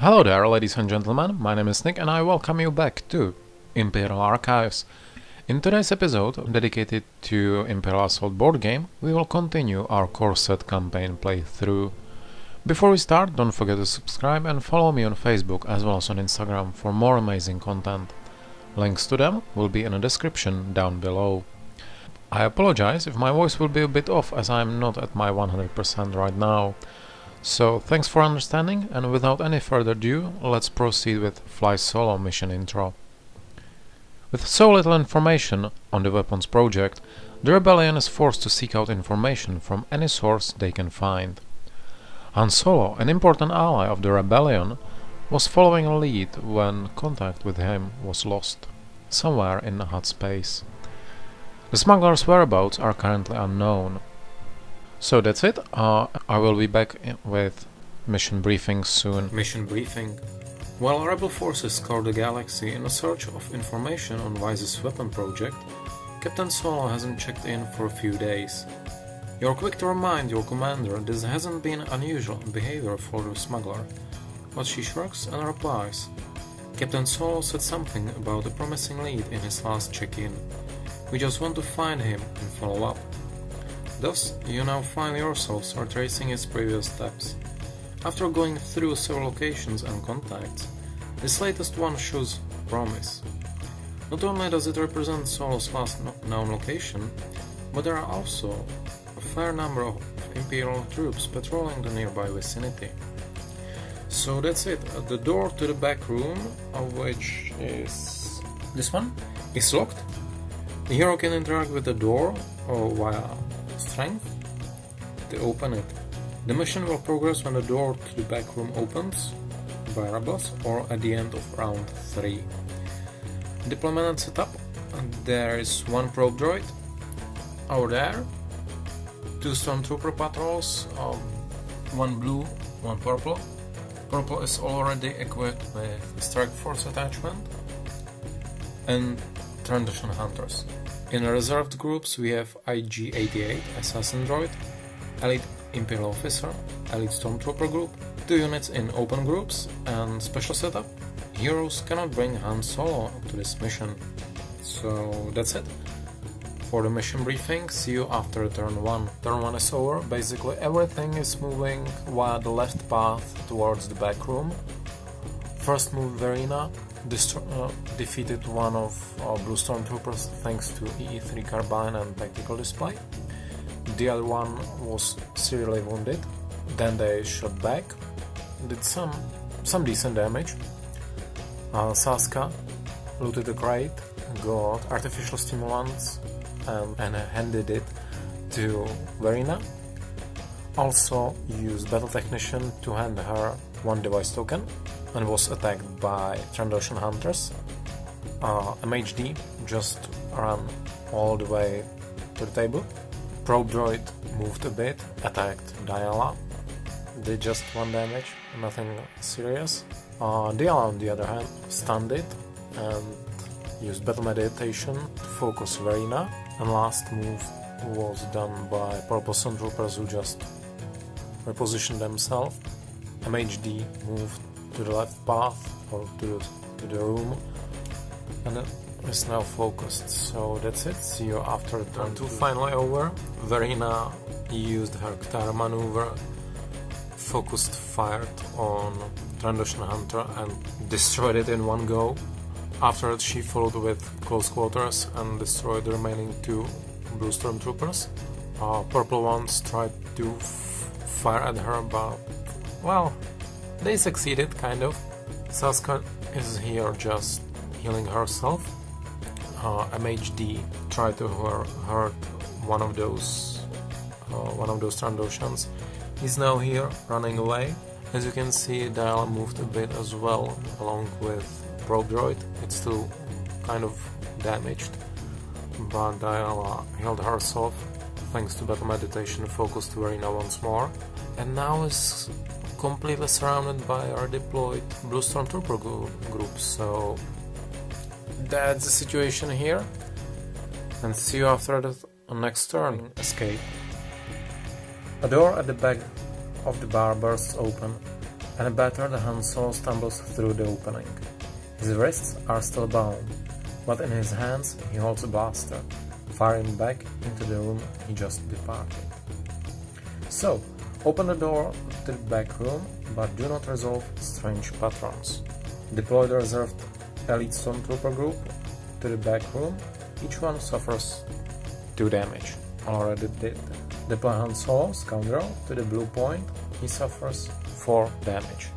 Hello there, ladies and gentlemen, my name is Nick and I welcome you back to Imperial Archives. In today's episode, dedicated to Imperial Assault board game, we will continue our core set campaign playthrough. Before we start, don't forget to subscribe and follow me on Facebook as well as on Instagram for more amazing content. Links to them will be in the description down below. I apologize if my voice will be a bit off as I am not at my 100% right now. So thanks for understanding, and without any further ado, let's proceed with Fly Solo mission intro. With so little information on the weapons project, the rebellion is forced to seek out information from any source they can find. Han Solo, an important ally of the rebellion, was following a lead when contact with him was lost, somewhere in Hutt space. The smuggler's whereabouts are currently unknown. So that's it, I will be back with mission briefing soon. Mission briefing. While rebel forces scour the galaxy in a search of information on Vice's weapon project, Captain Solo hasn't checked in for a few days. You're quick to remind your commander this hasn't been unusual behavior for the smuggler, but she shrugs and replies. Captain Solo said something about a promising lead in his last check-in. We just want to find him and follow up. Thus, you now find yourselves retracing his previous steps. After going through several locations and contacts, this latest one shows promise. Not only does it represent Solo's last known location, but there are also a fair number of Imperial troops patrolling the nearby vicinity. So that's it, the door to the back room, of which is this one, is locked. The hero can interact with the door or via strength to open it. The mission will progress when the door to the back room opens by rebels or at the end of round 3. Deployment setup. There is one probe droid over there, 2 stormtrooper patrols, one blue, one purple. Purple is already equipped with strike force attachment and transition hunters. In reserved groups we have IG-88 Assassin Droid, Elite Imperial Officer, Elite Stormtrooper Group, 2 units in open groups, and special setup. Heroes cannot bring Han Solo to this mission. So that's it for the mission briefing. See you after turn 1. Turn 1 is over. Basically everything is moving via the left path towards the back room. First move Verina defeated one of blue stormtroopers thanks to EE3 carbine and tactical display. The other one was severely wounded. Then they shot back, did some decent damage. Saska looted a crate, got artificial stimulants and handed it to Verina. Also used Battle Technician to hand her one device token and was attacked by Trandoshan hunters. MHD just ran all the way to the table. Probe droid moved a bit, attacked Diala, did just 1 damage, nothing serious. Diala on the other hand stunned it and used battle meditation to focus Verina, and last move was done by purple stormtroopers who just repositioned themselves. MHD moved to the left path or to the room and is now focused. So that's it. See you after turn 2 finally over. Verina used her Ktara maneuver, focused fired on Trandoshan Hunter and destroyed it in one go. After that she followed with close quarters and destroyed the remaining 2 blue stormtroopers. Purple ones tried to fire at her, but well, they succeeded, kind of. Saska is here just healing herself. MHD tried to hurt one of those Trandoshans. He's now here running away. As you can see, Diala moved a bit as well along with Probe Droid. It's still kind of damaged, but Diala healed herself thanks to battle meditation, focused Verina once more, and now is completely surrounded by our deployed blue stormtrooper group. So that's the situation here, and see you after the next turn. Escape. A door at the back of the bar bursts open. and battered Han Solo stumbles through the opening. His wrists are still bound, but in his hands he holds a blaster, firing back into the room he just departed. So, open the door to the back room, but do not resolve strange patterns. Deploy the reserved elite stormtrooper group to the back room. Each one suffers 2 damage. Already did. Deploy Han Solo, scoundrel, to the blue point. He suffers 4 damage.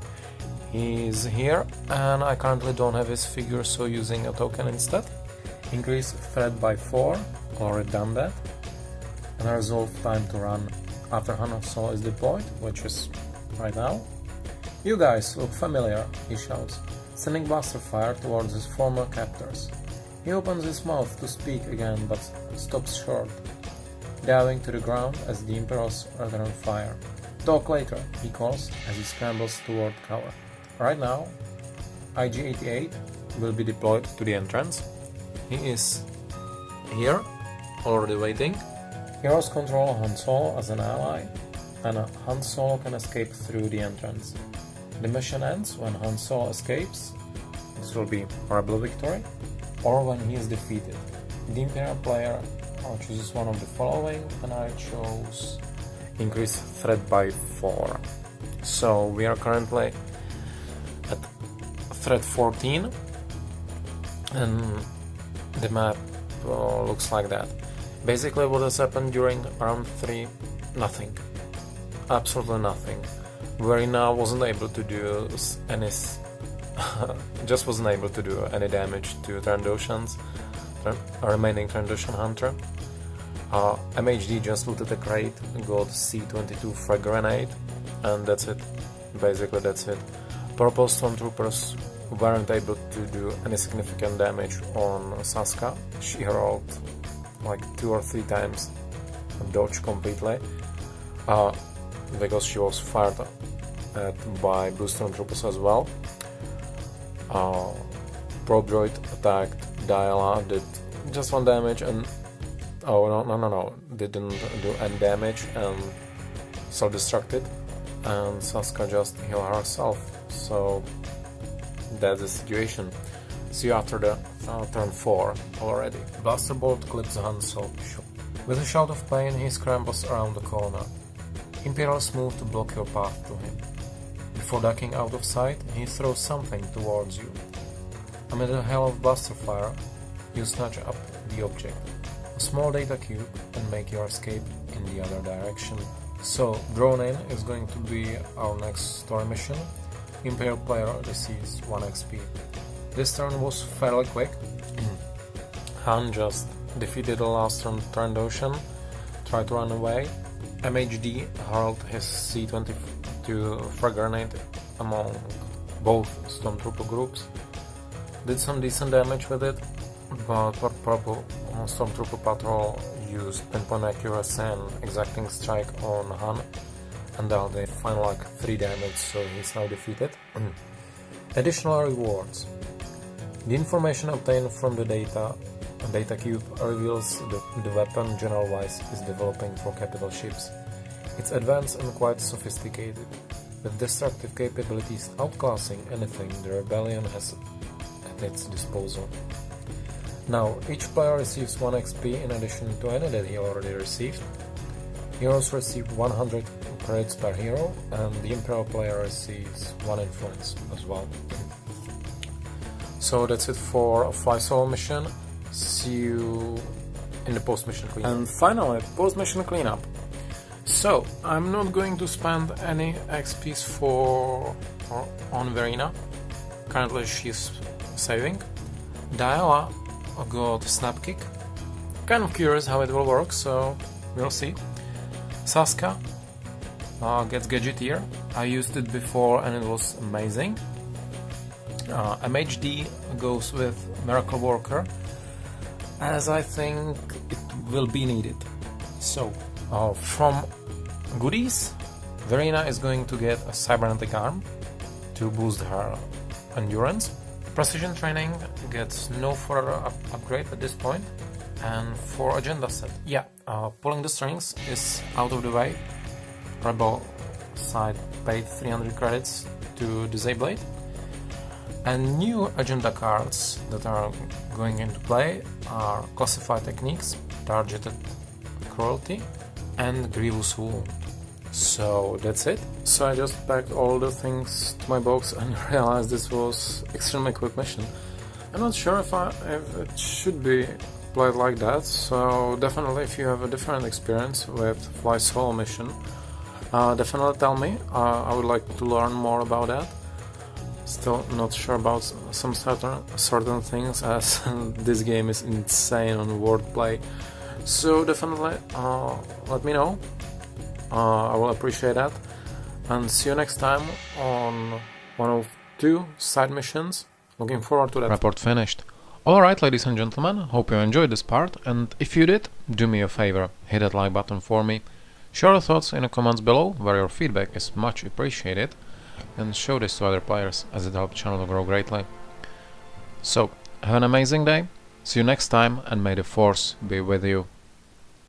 He's here, and I currently don't have his figure, so using a token instead. Increase threat by 4, already done that. And resolve time to run after Han Solo is deployed, which is right now. You guys look familiar, he shouts, sending blaster fire towards his former captors. He opens his mouth to speak again, but stops short, diving to the ground as the Imperials return fire. Talk later, he calls as he scrambles toward cover. Right now, IG-88 will be deployed to the entrance. He is here, already waiting. Heroes control Han Solo as an ally, and Han Solo can escape through the entrance. The mission ends when Han Solo escapes. This will be Rebel victory, or when he is defeated. The Imperial player chooses one of the following, and I chose increase threat by 4. So we are currently at threat 14, and the map looks like that. Basically what has happened during round 3, nothing. Absolutely nothing. Verina wasn't able to do any just wasn't able to do any damage to Trandoshans, remaining Trandoshan Hunter. MHD just looted a crate, got C-22 frag grenade, and that's it. Basically that's it. Purple Stormtroopers weren't able to do any significant damage on Saska. She rolled like 2 or 3 times, dodged completely, because she was fired at by blue Stormtroopers as well. Probe droid attacked Diala, did just 1 damage, and no, didn't do any damage and self-destructed, and Saska just healed herself. So that's the situation. See you after the turn 4 already. Blaster bolt clips Han Solo. With a shout of pain, he scrambles around the corner. Imperials move to block your path to him. Before ducking out of sight, he throws something towards you. Amid a hail of blaster fire, you snatch up the object, a small data cube, and make your escape in the other direction. So, Drone In is going to be our next story mission. Imperial player receives 1 XP. This turn was fairly quick. Han just defeated the last Trandoshan, tried to run away. MHD hurled his C-22 frag grenade among both Stormtrooper groups. Did some decent damage with it, but Purple Stormtrooper Patrol used pinpoint accuracy and exacting strike on Han, and they find like 3 damage, so he's now defeated. Additional rewards. The information obtained from the data cube reveals that the weapon General Weiss is developing for capital ships. It's advanced and quite sophisticated, with destructive capabilities outclassing anything the Rebellion has at its disposal. Now, each player receives 1 XP in addition to any that he already received. Heroes receive 100 credits per hero, and the Imperial player receives 1 influence as well. So that's it for a Fly Solo mission. See you in the post-mission cleanup. And finally, post-mission cleanup. So, I'm not going to spend any XPs on Verina. Currently she's saving. Diala got Snap Kick. Kind of curious how it will work, so we'll see. Saska gets Gadgeteer. I used it before and it was amazing. MHD goes with Miracle Worker, as I think it will be needed. So, from goodies, Verina is going to get a Cybernetic Arm to boost her endurance. Precision Training gets no further upgrade at this point. And for Agenda Set, pulling the strings is out of the way. Rebel side paid 300 credits to disable it. And new agenda cards that are going into play are classified techniques, targeted cruelty, and grievous wound. So that's it. So I just packed all the things to my box and realized this was extremely quick mission. I'm not sure if it should be played like that, so definitely if you have a different experience with fly solo mission, definitely tell me. I would like to learn more about that. Still not sure about some certain things, as this game is insane on wordplay. So definitely let me know. I will appreciate that. And see you next time on one of 2 side missions. Looking forward to that. Report finished. Alright, ladies and gentlemen, hope you enjoyed this part, and if you did, do me a favor, hit that like button for me. Share your thoughts in the comments below, where your feedback is much appreciated, and show this to other players, as it helps the channel to grow greatly. So, have an amazing day, see you next time, and may the Force be with you.